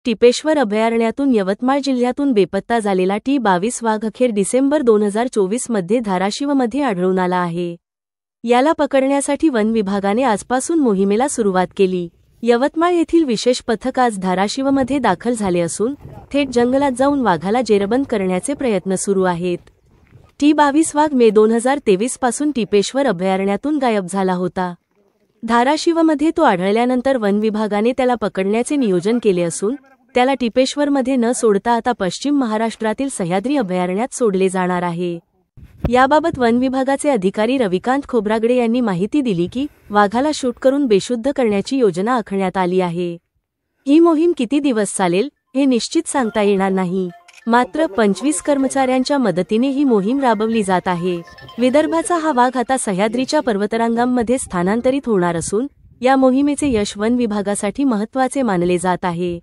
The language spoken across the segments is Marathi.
टिपेश्वर अभयारण्यातून यवतमाळ जिल्ह्यातून बेपत्ता झालेला T22 वाघ अखेर डिसेंबर 2024 मध्ये धाराशिवमध्ये आढळून आला आहे। याला पकडण्यासाठी वन विभागाने आजपासून मोहिमेला सुरुवात केली। यवतमाळ येथील विशेष पथक आज धाराशिवमध्ये दाखल झाले असून थेट जंगलात जाऊन वाघाला जेरबंद करण्याचे प्रयत्न सुरू आहेत। T22 वाघ मे 2023 पासून टिपेश्वर अभयारण्यातून गायब झाला होता। धाराशिवमध्ये तो आढळल्यानंतर वन विभागाने त्याला पकडण्याचे नियोजन केले असून त्याला टिपेश्वरमध्ये न सोडता आता पश्चिम महाराष्ट्रातील सह्याद्री अभयारण्यात सोडले जाणार आहे। याबाबत वन विभागाचे अधिकारी रविकांत खोब्रागडे यांनी माहिती दिली की वाघाला शूट करून बेशुद्ध करण्याची योजना आखण्यात आली आहे। ही मोहीम किती दिवस चालेल हे निश्चित सांगता येणार नाही, मात्र 25 कर्मचाऱ्यांच्या मदतीने ही मोहीम राबवली जात आहे। विदर्भाचा हा वाघ आता सह्याद्रीच्या पर्वतरांगांमध्ये स्थानांतरित होणार असून या मोहिमेचे यश वन विभागासाठी महत्त्वाचे मानले जात आहे।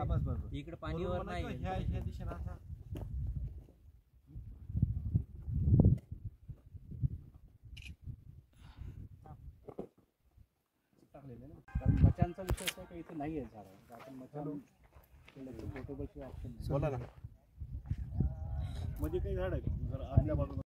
बस इकडे पाणीवर नाही ह्या दिशेला आता टाकलेले ना, कारण मचांचा विषय असा काही इथे नाही आहे झाड, आपण मचान पोर्टेबल ऑप्शन बोला ना, मध्ये काही झाड आहे जर आपल्या बाजूला